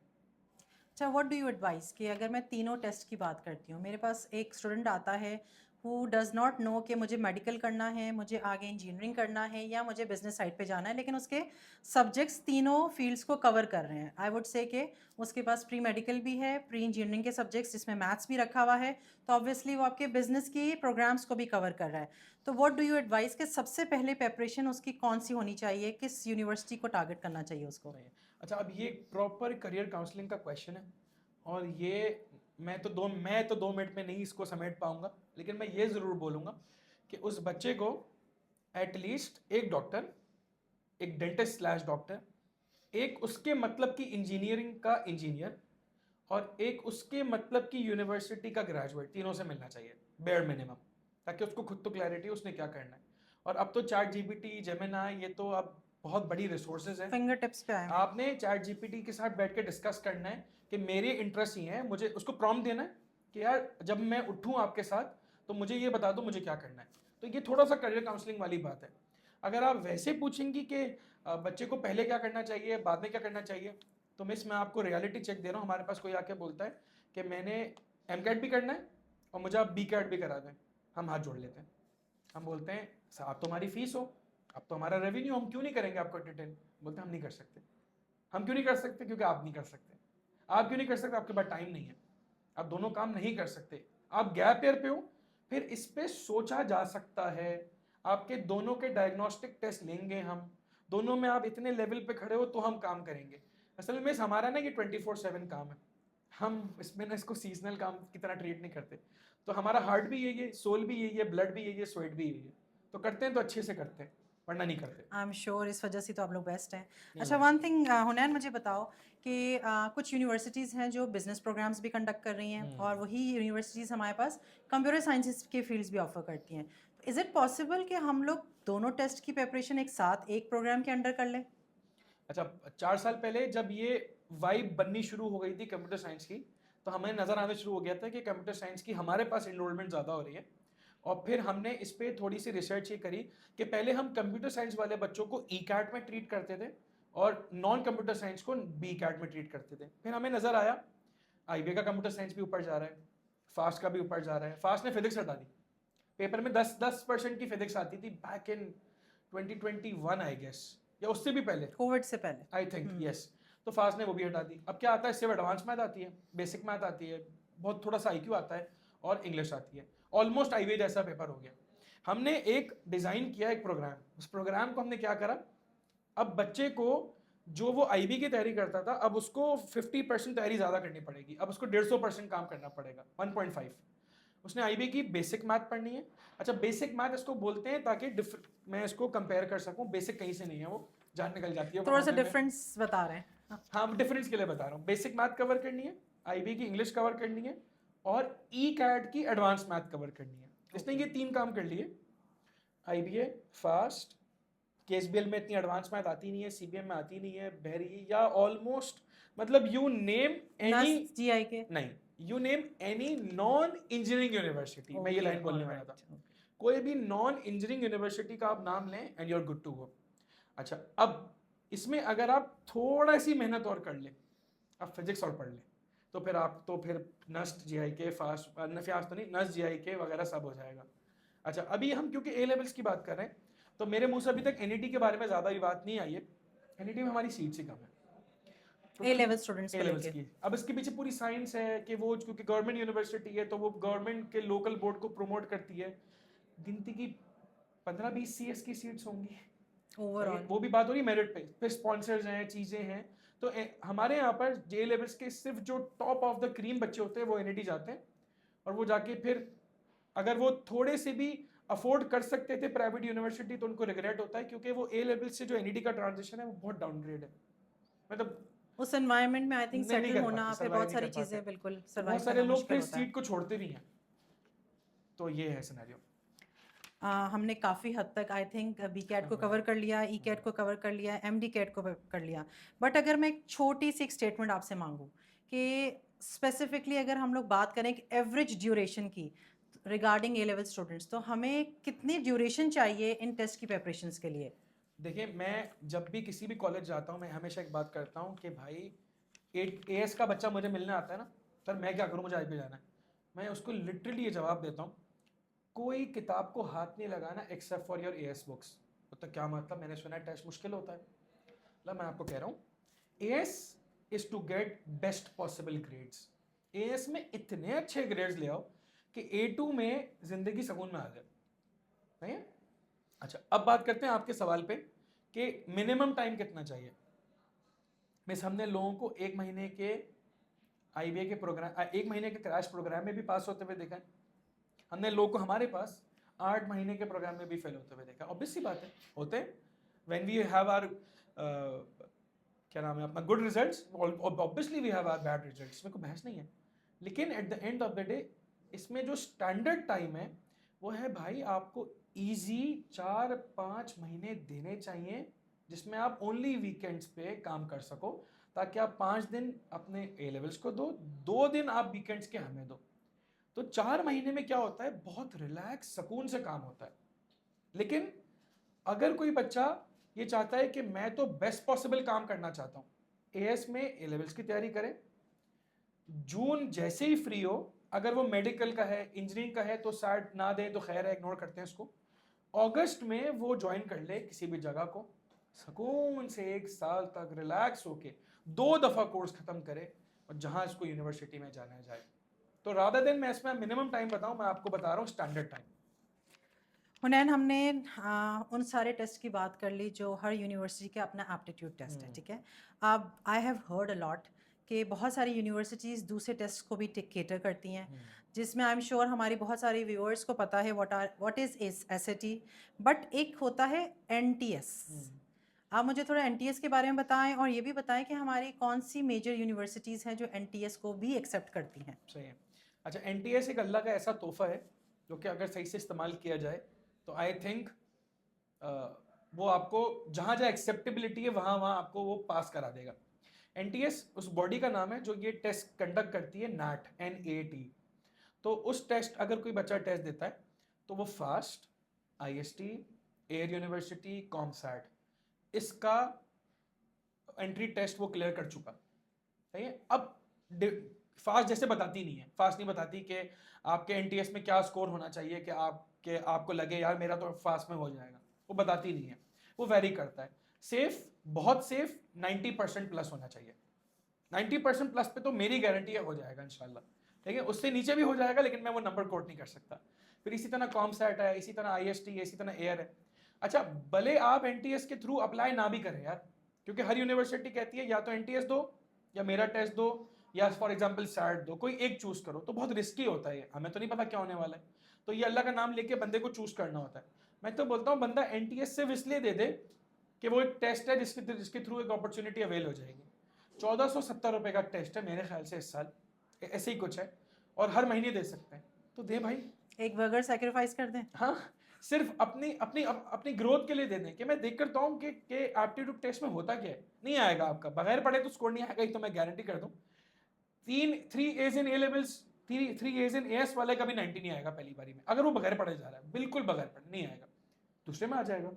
अच्छा, व्हाट डू यू एडवाइस कि अगर मैं तीनों टेस्ट की बात करती हूँ, मेरे पास एक स्टूडेंट आता है, who does not know कि मुझे मेडिकल करना है, मुझे आगे इंजीनियरिंग करना है या मुझे बिजनेस साइड पे जाना है, लेकिन उसके सब्जेक्ट्स तीनों फील्ड्स को कवर कर रहे हैं। आई वुड से कि उसके पास प्री मेडिकल भी है, प्री इंजीनियरिंग के सब्जेक्ट्स जिसमें मैथ्स भी रखा हुआ है, तो ऑब्वियसली वो आपके बिजनेस की प्रोग्राम्स को भी कवर कर रहा है। तो व्हाट डू यू एडवाइस कि सबसे पहले प्रेपरेशन उसकी कौन सी होनी चाहिए, किस यूनिवर्सिटी को टारगेट करना चाहिए उसको? नहीं है। अच्छा, अब ये प्रॉपर करियर काउंसलिंग का क्वेश्चन है, और ये मैं तो 2 मिनट में नहीं इसको समेट पाऊंगा, लेकिन मैं ये ज़रूर बोलूँगा कि उस बच्चे को एटलीस्ट एक डॉक्टर, एक डेंटिस्ट स्लैश डॉक्टर, एक उसके मतलब की इंजीनियरिंग का इंजीनियर, और एक उसके मतलब की यूनिवर्सिटी का ग्रेजुएट, तीनों से मिलना चाहिए बेयर मिनिमम, ताकि उसको खुद तो क्लैरिटी उसने क्या करना है। और अब तो चैट जीपीटी, जेमिनाई, ये तो अब बहुत बड़ी रिसोर्सेज हैं। फिंगर टिप्स पे आए। आपने चैट जीपीटी के साथ बैठ के डिस्कस करना है कि मेरे इंटरेस्ट ये हैं, मुझे उसको प्रॉम्प्ट देना है कि यार जब मैं उठूँ आपके साथ तो मुझे ये बता दो मुझे क्या करना है। तो ये थोड़ा सा करियर काउंसलिंग वाली बात है। अगर आप वैसे पूछेंगी कि बच्चे को पहले क्या करना चाहिए, बाद में क्या करना चाहिए, तो मिस मैं आपको रियलिटी चेक दे रहा हूँ। हमारे पास कोई आके बोलता है कि मैंने एमकैट भी करना है और मुझे आप बीकैट भी करा दें, हम हाथ जोड़ लेते हैं। हम बोलते हैं साहब तुम्हारी फीस हो, अब तो हमारा रेवेन्यू, हम क्यों नहीं करेंगे आपको डिटेल। बोलते हैं हम नहीं कर सकते। हम क्यों नहीं कर सकते? क्योंकि आप नहीं कर सकते। आप क्यों नहीं कर सकते? आपके पास टाइम नहीं है, आप दोनों काम नहीं कर सकते, आप गैप ईयर पे हो। फिर इस पे सोचा जा सकता है, आपके दोनों के डायग्नोस्टिक टेस्ट लेंगे हम, दोनों में आप इतने लेवल पे खड़े हो तो हम काम करेंगे। असल में हमारा ना ये 24/7 काम है, हम इसमें ना इसको सीजनल काम की तरह ट्रीट नहीं करते। तो हमारा हार्ट भी यही है, सोल भी यही है, ब्लड भी यही है, स्वेट भी यही है। तो करते हैं तो अच्छे से करते हैं, वरना नहीं करते। आई एम श्योर इस वजह से तो आप लोग बेस्ट हैं। नहीं अच्छा, भाई। वन थिंग हुनैन, मुझे बताओ कि कुछ यूनिवर्सिटीज़ हैं जो बिजनेस प्रोग्राम्स भी कंडक्ट कर रही हैं, और वही यूनिवर्सिटीज़ हमारे पास कंप्यूटर साइंसेस के फील्ड्स भी ऑफर करती हैं। इज़ इट पॉसिबल कि हम लोग दोनों टेस्ट की प्रिपरेशन एक साथ एक प्रोग्राम के अंडर कर लें? अच्छा, 4 साल पहले जब ये वाइब बननी शुरू हो गई थी कंप्यूटर साइंस की, तो हमें नज़र आना शुरू हो गया था कि कंप्यूटर साइंस की हमारे पास इनरोलमेंट ज़्यादा हो रही है। और फिर हमने इस पर थोड़ी सी रिसर्च ये करी कि पहले हम कंप्यूटर साइंस वाले बच्चों को ई कैट में ट्रीट करते थे और नॉन कंप्यूटर साइंस को बी कैट में ट्रीट करते थे। फिर हमें नज़र आया आईबीए का कंप्यूटर साइंस भी ऊपर जा रहा है, फास्ट का भी ऊपर जा रहा है। फास्ट ने फिजिक्स हटा दी, पेपर में 10% की फिजिक्स आती थी बैक इन 2021 आई गेस, या उससे भी पहले, कोविड से पहले। I think yes. तो फास्ट ने वो भी हटा दी। अब क्या आता है, इससे एडवांस मैथ आती है, बेसिक मैथ आती है, बहुत थोड़ा सा आईक्यू आता है, और इंग्लिश आती है। ऑलमोस्ट आईवे जैसा पेपर हो गया। हमने एक डिज़ाइन किया एक प्रोग्राम, उस प्रोग्राम को हमने क्या करा, अब बच्चे को जो वो आईबी की तैयारी करता था, अब उसको 50% तैयारी ज़्यादा करनी पड़ेगी, अब उसको 150% काम करना पड़ेगा, 1.5। उसने आईबी की बेसिक मैथ पढ़नी है। अच्छा, बेसिक मैथ इसको बोलते हैं ताकि मैं इसको कंपेयर कर सकूं, बेसिक कहीं से नहीं है, वो जान निकल जाती है थोड़ा सा मामले में। डिफरेंस बता रहे हैं। हाँ। हाँ, डिफरेंस के लिए बता रहा हूँ। बेसिक मैथ कवर करनी है, आईबी की इंग्लिश कवर करनी है, और ई कैट की एडवांस मैथ कवर करनी है। इसने ये 3 काम कर लिए। आईबीए, फास्ट, केएसबीएल में इतनी एडवांस मैथ आती नहीं है, सीबीएम में आती नहीं है, बहरी या ऑलमोस्ट, मतलब यू नेम एनी, नस जीआई के। नहीं, you name any non engineering university, मैं ये लाइन बोलने वाला था। कोई भी नॉन इंजीनियरिंग यूनिवर्सिटी का आप नाम लें and you are good to go. अच्छा, अब इसमें अगर आप थोड़ा सी मेहनत और कर लें, आप फिजिक्स और पढ़ लें, तो फिर आप तो फिर नस्ट जीआई के, फास्ट तो नहीं, नस्ट जीआई के वगैरह सब हो जाएगा। अच्छा, अभी हम क्योंकि ए लेवल्स की बात कर रहे हैं, तो मेरे मुंह से अभी तक एनईटी के बारे में ज़्यादा ही बात नहीं आई है। एनईटी में हमारी सीट्स ही कम है ए लेवल स्टूडेंट्स ए को लेवल्स लेके। की। अब इसके पीछे पूरी साइंस है कि वो क्योंकि गवर्नमेंट यूनिवर्सिटी है, तो वो गवर्नमेंट के लोकल बोर्ड को प्रमोट करती है। गिनती की 15-20 सीएस की सीट्स होंगी ओवरऑल। वो भी बात हो रही है मेरिट पे, फिर स्पॉन्सर्स हैं, चीज़ें हैं। तो हमारे यहाँ पर जे लेवल्स के सिर्फ जो टॉप ऑफ द क्रीम बच्चे होते हैं वो एनईटी जाते हैं, और वो जाके फिर अगर वो थोड़े से भी अफोर्ड कर सकते थे प्राइवेट यूनिवर्सिटी, तो उनको रिग्रेट होता है, क्योंकि वो ए लेवल से जो एनईटी का ट्रांजिशन है वो बहुत डाउनग्रेड है। मतलब उस एनवायरनमेंट में आई थिंक नहीं सेटल कर होना, पाते, फिर सर्वाइव बहुत नहीं सारी कर पाते। चीज़ें बिल्कुल बहुत सर्वाइव सारे करना लोग मुश्किल फिर होता है। सीट को छोड़ते भी हैं। तो ये है सिनेरियो। हमने काफ़ी हद तक आई थिंक बी कैट को कवर कर लिया, ई कैट को कवर कर लिया, एम डी कैट को कर लिया। बट अगर मैं एक छोटी सी एक स्टेटमेंट आपसे मांगूँ कि स्पेसिफिकली अगर हम लोग बात करें कि एवरेज ड्यूरेशन की रिगार्डिंग ए लेवल स्टूडेंट्स, तो हमें कितनी ड्यूरेशन चाहिए इन टेस्ट की प्रिपरेशंस के लिए? देखिए, मैं जब भी किसी भी कॉलेज जाता हूँ, मैं हमेशा एक बात करता हूँ कि भाई एएस का बच्चा मुझे मिलने आता है ना, सर मैं क्या करूँ, मुझे आईपी जाना है। मैं उसको लिटरली ये जवाब देता हूँ, कोई किताब को हाथ नहीं लगाना except for your as books. तो क्या मतलब, मैंने सुना है टेस्ट मुश्किल होता है। मैं आपको कह रहा हूँ, AS is to get best possible grades. AS में इतने अच्छे ग्रेड्स ले आओ कि A2 में जिंदगी सुकून में आ जाए, नहीं है? अच्छा, अब बात करते हैं आपके सवाल पे कि मिनिमम टाइम कितना चाहिए। मिस, हमने लोगों को 1 महीने के आईबीए के प्रोग्राम, 1 महीने के क्रैश प्रोग्राम में भी पास होते हुए देखा है। हमने लोगों को हमारे पास 8 महीने के प्रोग्राम में भी फेल होते हुए देखा। ऑब्वियस सी बात है, होते हैं। व्हेन वी हैव आवर क्या नाम है अपना good results, obviously we have our bad results, इसमें कोई बहस नहीं है। लेकिन at the end of the day इसमें जो स्टैंडर्ड टाइम है वो है भाई आपको इजी 4-5 महीने देने चाहिए, जिसमें आप ओनली वीकेंड्स पे काम कर सको, ताकि आप 5 दिन अपने ए लेवल्स को दो, 2 दिन आप वीकेंड्स के हमें दो। तो 4 महीने में क्या होता है, बहुत रिलैक्स सुकून से काम होता है। लेकिन अगर कोई बच्चा ये चाहता है कि मैं तो बेस्ट पॉसिबल काम करना चाहता हूँ, एएस में ए लेवल्स की तैयारी करें, जून जैसे ही फ्री हो, अगर वो मेडिकल का है, इंजीनियरिंग का है तो सैट ना दे तो खैर है, इग्नोर करते हैं इसको। अगस्त में वो ज्वाइन कर ले किसी भी जगह को, सुकून से 1 साल तक रिलैक्स होके 2 दफा कोर्स खत्म करे, और जहां इसको यूनिवर्सिटी में जाना जाए। तो रादर देन मैं इसमें मिनिमम टाइम बताऊं, मैं आपको बता रहा हूँ स्टैंडर्ड टाइम। हुनैन, हमने उन सारे टेस्ट की बात कर ली जो हर यूनिवर्सिटी का अपना एप्टीट्यूड टेस्ट है, ठीक है। अब I have heard a lot कि बहुत सारी यूनिवर्सिटीज़ दूसरे टेस्ट को भी केटर करती हैं, जिसमें आई एम श्योर हमारी बहुत सारे व्यूअर्स को पता है व्हाट इज़ एसएटी, बट एक होता है एनटीएस। आप मुझे थोड़ा एनटीएस के बारे में बताएं, और ये भी बताएं कि हमारी कौन सी मेजर यूनिवर्सिटीज़ हैं जो एनटीएस को भी एक्सेप्ट करती हैं। सही है। अच्छा, एनटीएस एक अल्लाह का ऐसा तोहफा है जो कि अगर सही से इस्तेमाल किया जाए तो आई थिंक वो आपको जहाँ जहाँ एक्सेप्टेबिलिटी है वहाँ वहाँ आपको वो पास करा देगा। एनटीएस उस बॉडी का नाम है जो ये टेस्ट कंडक्ट करती है, NAT। तो उस टेस्ट, अगर कोई बच्चा टेस्ट देता है तो वो फास्ट, आईएसटी, एयर यूनिवर्सिटी, कॉमसैट, इसका एंट्री टेस्ट वो क्लियर कर चुका, सही है। अब फास्ट जैसे बताती नहीं है, फास्ट नहीं बताती कि आपके एनटीएस में क्या स्कोर होना चाहिए कि आपको लगे यार मेरा तो फास्ट में हो जाएगा, वो बताती नहीं है, वो वेरी करता है। सेफ, बहुत सेफ 90% प्लस होना चाहिए। 90% प्लस पे तो मेरी गारंटी है हो जाएगा इंशाल्लाह, ठीक है। उससे नीचे भी हो जाएगा, लेकिन मैं वो नंबर कोट नहीं कर सकता। फिर इसी तरह कॉमसैट है, इसी तरह आईएसटी है, इसी तरह एयर है। अच्छा, भले आप एनटीएस के थ्रू अप्लाई ना भी करें यार, क्योंकि हर यूनिवर्सिटी कहती है या तो एनटीएस दो, या मेरा टेस्ट दो, या फॉर एग्जाम्पल सैट दो, कोई एक चूज करो। तो बहुत रिस्की होता है, हमें तो नहीं पता क्या होने वाला है, तो ये अल्लाह का नाम लेके बंदे को चूज करना होता है। मैं तो बोलता हूँ बंदा एनटीएस सिर्फ इसलिए दे दे कि वो एक टेस्ट है जिसके थ्रू एक अपॉर्चुनिटी अवेल हो जाएगी। 1470 रुपए का टेस्ट है मेरे ख्याल से इस साल, ऐसे ही कुछ है, और हर महीने दे सकते हैं, तो दे भाई। एक बर्गर सेक्रीफाइस कर दें। हाँ, सिर्फ अपनी ग्रोथ के लिए दे दें कि मैं देख करता हूँ कि एप्टीट्यूड टेस्ट में होता क्या है। नहीं आएगा आपका, बगैर पढ़े तो स्कोर नहीं आएगा, तो मैं गारंटी कर दूँ। 3 A's in A levels, 3 A's in as वाले का भी 90 नहीं आएगा पहली बारी में, अगर वो बगैर पढ़े जा रहा है, बिल्कुल बगैर पढ़े नहीं आएगा, दूसरे में आ जाएगा,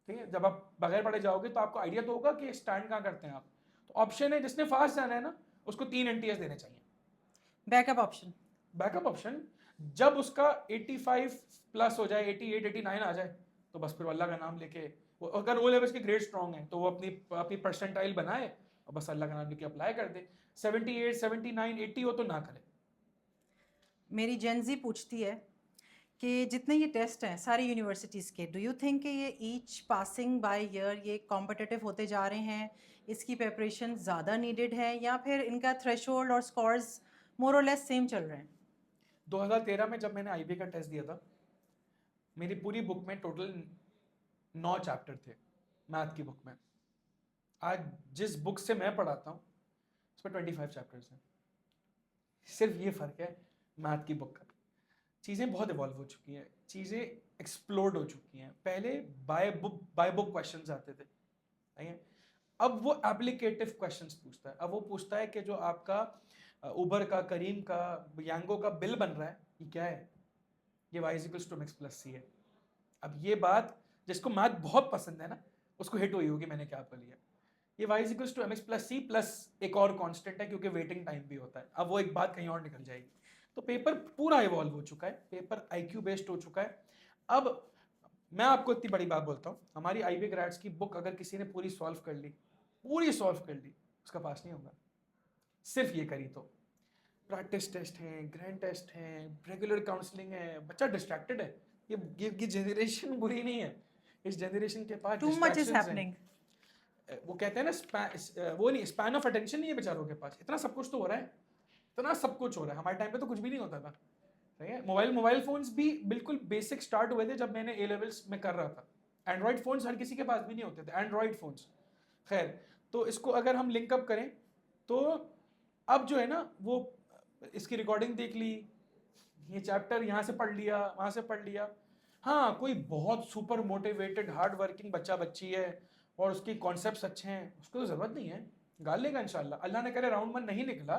ठीक है। जब आप बगैर पढ़े जाओगे तो आपको आइडिया तो होगा कि स्टैंड कहाँ करते हैं आप। तो ऑप्शन है, जिसने फास्ट जाना है ना उसको 3 एनटीएस देने चाहिए। बैकअप ऑप्शन, बैकअप ऑप्शन जब उसका 85 प्लस हो जाए, 88 89 आ जाए, तो बस फिर अल्लाह का नाम लेके, वो अगर ओ लेवल्स के ग्रेड स्ट्रॉन्ग है तो वो अपनी परसेंटाइल बनाए और बस अल्लाह का नाम लेके अप्लाई कर दे। 78 79 80 हो तो ना करे। मेरी जेनजी पूछती है कि जितने ये टेस्ट हैं सारी यूनिवर्सिटीज़ के, डू यू थिंक कि ये ईच पासिंग बाय ईयर ये कॉम्पिटिटिव होते जा रहे हैं, इसकी प्रिपरेशन ज़्यादा नीडेड है, या फिर इनका थ्रेशोल्ड और स्कोर्स मोर और लेस सेम चल रहे हैं? 2013 में जब मैंने आईबी का टेस्ट दिया था, मेरी पूरी बुक में टोटल 9 चैप्टर थे मैथ की बुक में। आज जिस बुक से मैं पढ़ाता हूँ उसमें 25 चैप्टर्स हैं। सिर्फ ये फ़र्क है मैथ की बुक का। चीज़ें बहुत इवॉल्व हो चुकी हैं, चीज़ें एक्सप्लोर्ड हो चुकी हैं। पहले बाय बुक क्वेश्चंस आते थे, ठीक है। अब वो एप्लीकेटिव क्वेश्चंस पूछता है। अब वो पूछता है कि जो आपका उबर का, करीम का, यांगो का बिल बन रहा है, ये क्या है? ये y = mx + c है। अब ये बात जिसको मैथ बहुत पसंद है ना, उसको हिट हुई होगी मैंने क्या बोली है। ये y = mx + c प्लस एक और कांस्टेंट है, क्योंकि वेटिंग टाइम भी होता है। अब वो एक बात कहीं और निकल जाएगी। तो पेपर पूरा इवॉल्व हो चुका है, पेपर आईक्यू बेस्ड हो चुका है। अब मैं आपको इतनी बड़ी बात बोलता हूँ, हमारी आईबी ग्रेड्स की बुक अगर किसी ने पूरी सॉल्व कर ली, उसका पास नहीं होगा, सिर्फ ये करी तो। प्रैक्टिस टेस्ट हैं, ग्रैंड टेस्ट हैं, रेगुलर काउंसलिंग है, बच्चा डिस्ट्रैक्टेड है। ये जनरेशन बुरी नहीं है, इस जनरेशन के पास टू मच इज डिस्ट्रैक्शंस हैं। हैपनिंग। वो कहते हैं ना, वो नहीं, स्पैन ऑफ अटेंशन नहीं है बेचारों के पास। इतना सब कुछ तो हो रहा है, इतना सब कुछ हो रहा है। हमारे टाइम पे तो कुछ भी नहीं होता था, सही है। मोबाइल फोन्स भी बिल्कुल बेसिक स्टार्ट हुए थे जब मैंने ए लेवल्स में कर रहा था। एंड्रॉइड फोन्स हर किसी के पास भी नहीं होते थे, एंड्रॉइड फोन्स। खैर, तो इसको अगर हम लिंकअप करें तो अब जो है ना, वो इसकी रिकॉर्डिंग देख ली, ये चैप्टर यहाँ से पढ़ लिया, वहाँ से पढ़ लिया। हाँ, कोई बहुत सुपर मोटिवेटेड हार्ड वर्किंग बच्चा बच्ची है और उसके कॉन्सेप्ट्स अच्छे हैं, उसको तो ज़रूरत नहीं है, गाल लेगा इंशाल्लाह। अल्लाह ने करे राउंड 1 नहीं निकला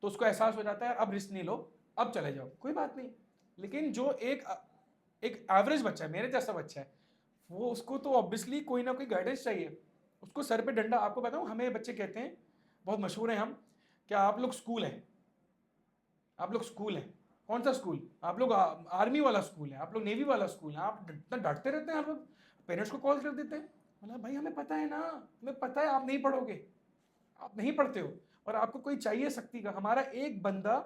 तो उसको एहसास हो जाता है अब रिस्क नहीं लो, अब चले जाओ, कोई बात नहीं। लेकिन जो एक एवरेज बच्चा है, मेरे जैसा बच्चा है, वो उसको तो ऑब्वियसली कोई ना कोई गाइडेंस चाहिए। उसको सर पे डंडा, आपको बताऊँ, हमें बच्चे कहते हैं, बहुत मशहूर हैं हम, क्या आप लोग स्कूल हैं, आप लोग स्कूल हैं। कौन सा स्कूल? आप लोग आर्मी वाला स्कूल है, आप लोग नेवी वाला स्कूल है, आप इतना डांटते रहते हैं, आप लोग पेरेंट्स को कॉल कर देते हैं। मतलब भाई हमें पता है ना, हमें पता है आप नहीं पढ़ोगे, आप नहीं पढ़ते हो, और आपको कोई चाहिए शक्ति का। हमारा एक बंदा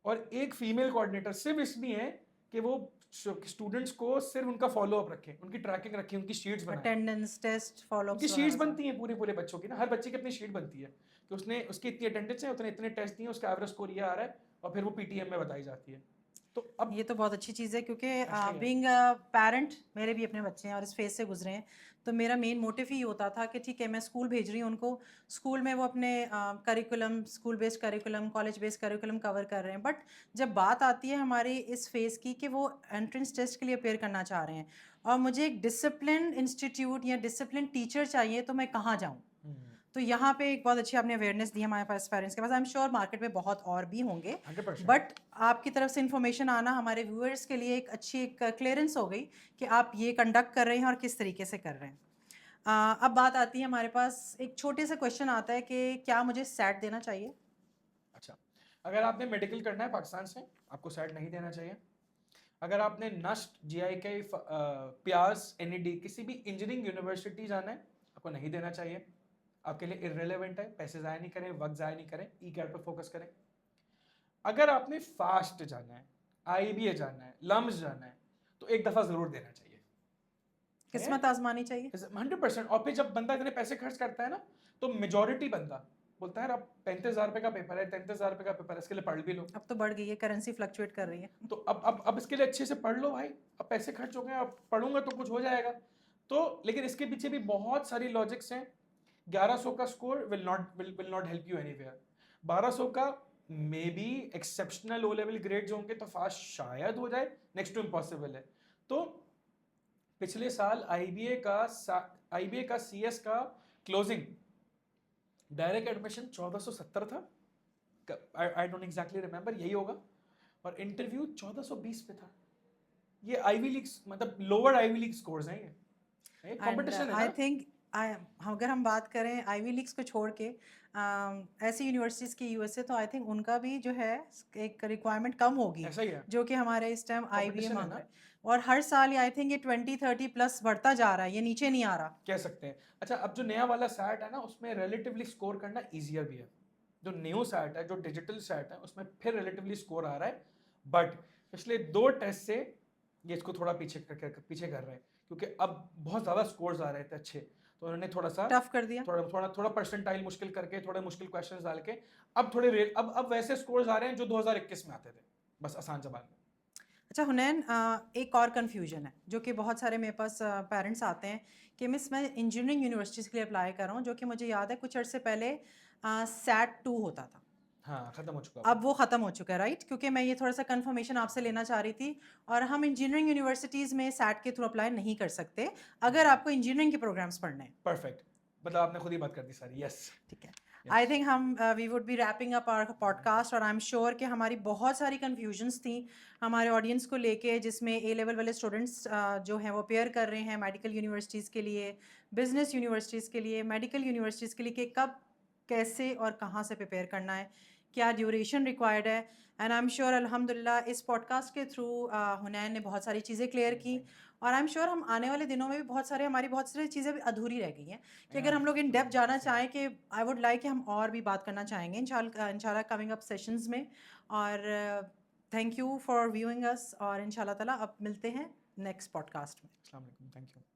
और एक फीमेल कोऑर्डिनेटर सिर्फ इसलिए है कि वो स्टूडेंट्स को सिर्फ उनका फॉलो अप रखे, उनकी ट्रैकिंग रखे, उनकी शीट्स बनाए। अटेंडेंस टेस्ट फॉलो उनकी शीट्स बनती हैं पूरे पूरे बच्चों की ना, हर बच्चे की अपनी शीट बनती है कि उसने, उसकी इतनी अटेंडेंस है, उतने इतने टेस्ट दिए, उसका एवरेज स्कोर ये आ रहा है, और फिर वो पीटीएम में बताई जाती है। तो अब ये तो बहुत अच्छी चीज़ है, क्योंकि ऐसा ही है। बीइंग पेरेंट, मेरे भी अपने बच्चे हैं और इस फेज से गुजरे हैं। तो मेरा मेन मोटिव ही होता था कि ठीक है, मैं स्कूल भेज रही हूँ उनको, स्कूल में वो अपने curriculum, school based curriculum, college based curriculum cover कर रहे हैं। बट जब बात आती है हमारी इस फेज़ की कि वो एंट्रेंस टेस्ट के लिए अपेयर करना चाह रहे हैं और मुझे एक डिसिप्लिन इंस्टीट्यूट या डिसिप्लिन टीचर चाहिए, तो मैं कहाँ जाऊँ? तो यहाँ पे एक बहुत अच्छी आपने अवेयरनेस दी हमारे पास पेरेंट्स के पास। आई एम श्योर मार्केट में बहुत और भी होंगे, 100%। बट आपकी तरफ से इन्फॉर्मेशन आना हमारे व्यूअर्स के लिए एक अच्छी एक क्लियरेंस हो गई कि आप ये कंडक्ट कर रहे हैं और किस तरीके से कर रहे हैं। अब बात आती है, हमारे पास एक छोटे से क्वेश्चन आता है कि क्या मुझे सैट देना चाहिए? अच्छा, अगर आपने मेडिकल करना है पाकिस्तान से, आपको सैट नहीं देना चाहिए। अगर आपने नस्ट, जीआईके, प्यास, एनईडी, किसी भी इंजीनियरिंग यूनिवर्सिटी जाना है, आपको नहीं देना चाहिए। आपके लिए इररिलेवेंट है, पैसे ज़ाया नहीं करें, वक्त ज़ाया नहीं करें, ई कैट पर फोकस करें। अगर आपने फास्ट जाना है, आईबीए जाना है, लम्स जाना है, तो एक दफ़ा ज़रूर देना चाहिए, किस्मत आजमानी चाहिए। 100%। और फिर जब बंदा इतने पैसे खर्च करता है ना, तो मेजोरिटी बंदा बोलता है यार अब 35,000 रुपये का पेपर है, 33,000 रुपये का पेपर है, इसके लिए पढ़ भी लो। अब तो बढ़ गई है, करेंसी फ्लक्चुएट कर रही है। तो अब इसके लिए अच्छे से पढ़ लो भाई, अब पैसे खर्च हो गए, अब पढ़ूंगा तो कुछ हो जाएगा। तो लेकिन इसके पीछे भी बहुत सारी लॉजिक्स हैं। 1100 का score will not help you anywhere. 1200 का maybe exceptional O level grade जो होंगे तो फास्ट शायद हो जाए, नेक्स्ट टू इम्पॉसिबल है। तो पिछले साल आईबीए का सीएस का क्लोजिंग डायरेक्ट एडमिशन 1470 था, आई डोंट एग्जैक्टली रिमेंबर, यही होगा, और इंटरव्यू 1420 पे था। ये आईवी लीग, मतलब लोअर आईवी लीग स्कोर्स हैं, ये कंपटीशन है आई ना। थिंक अगर हम बात करें आईवी लीग्स को छोड़ के ऐसी यूनिवर्सिटीज़ की यूएसए, तो आई थिंक उनका भी जो है एक रिक्वायरमेंट कम होगी, ऐसा ही है, जो कि हमारे इस टाइम आईबीए कंपटीशन है मांग ना, रहा है। और हर साल आई थिंक ये 20-30 प्लस बढ़ता जा रहा है, ये नीचे नहीं आ रहा। कह सकते हैं। अच्छा, अब जो नया वाला सैट है ना, उसमें रिलेटिवली स्कोर करना ईजियर भी है। जो न्यू सैट है, जो डिजिटल सैट है, उसमें फिर रिलेटिवली स्कोर आ रहा है, बट पिछले 2 टेस्ट से ये इसको थोड़ा पीछे कर रहे हैं, क्योंकि अब बहुत ज़्यादा स्कोर्स आ रहे थे अच्छे, तो उन्होंने थोड़ा सा टफ कर दिया। थोड़ा परसेंटाइल मुश्किल करके, थोड़े मुश्किल क्वेश्चंस डाल के अब अब वैसे स्कोर्स आ रहे हैं जो 2021 में आते थे, बस आसान जबान में। अच्छा हुनैन, एक और कन्फ्यूजन है जो कि बहुत सारे मेरे पास पेरेंट्स आते हैं कि मिस मैं इंजीनियरिंग यूनिवर्सिटीज़ के लिए अप्लाई कर रहा हूँ, जो कि मुझे याद है कुछ अर्से पहले सैट 2 होता था, हाँ, खत्म हो चुका अब वो ख़त्म हो चुका है, राइट? क्योंकि मैं ये थोड़ा सा कंफर्मेशन आपसे लेना चाह रही थी। और हम इंजीनियरिंग यूनिवर्सिटीज़ में सैट के थ्रू अप्लाई नहीं कर सकते अगर आपको इंजीनियरिंग के प्रोग्राम्स पढ़ने हैं। परफेक्ट, मतलब आपने खुद ही बात कर दी सारी, यस। ठीक है, आई थिंक हम we would be wrapping up our podcast, और आई एम श्योर कि हमारी बहुत सारी कन्फ्यूजन्स थी हमारे ऑडियंस को लेके, जिसमें ए लेवल वाले स्टूडेंट्स जो हैं वो अपेयर कर रहे हैं मेडिकल यूनिवर्सिटीज़ के लिए, बिजनेस यूनिवर्सिटीज़ के लिए, मेडिकल यूनिवर्सिटीज़ के लिए, कि कब कैसे और कहाँ से प्रिपेयर करना है, क्या ड्यूरेशन रिक्वायर्ड है। एंड आई एम श्योर अल्हम्दुलिल्लाह इस पॉडकास्ट के थ्रू हुनैन ने बहुत सारी चीज़ें क्लियर की, और आई एम श्योर हम आने वाले दिनों में भी हमारी बहुत सारी चीज़ें भी अधूरी रह गई हैं कि अगर हम लोग इन डेप्थ जाना चाहें, कि आई वुड लाइक कि हम और भी बात करना चाहेंगे इंशाल्लाह कमिंग अप सेशंस में। और थैंक यू फॉर व्यूइंग अस, और इंशाल्लाह ताला अब मिलते हैं नेक्स्ट पॉडकास्ट में। अस्सलाम वालेकुम, थैंक यू।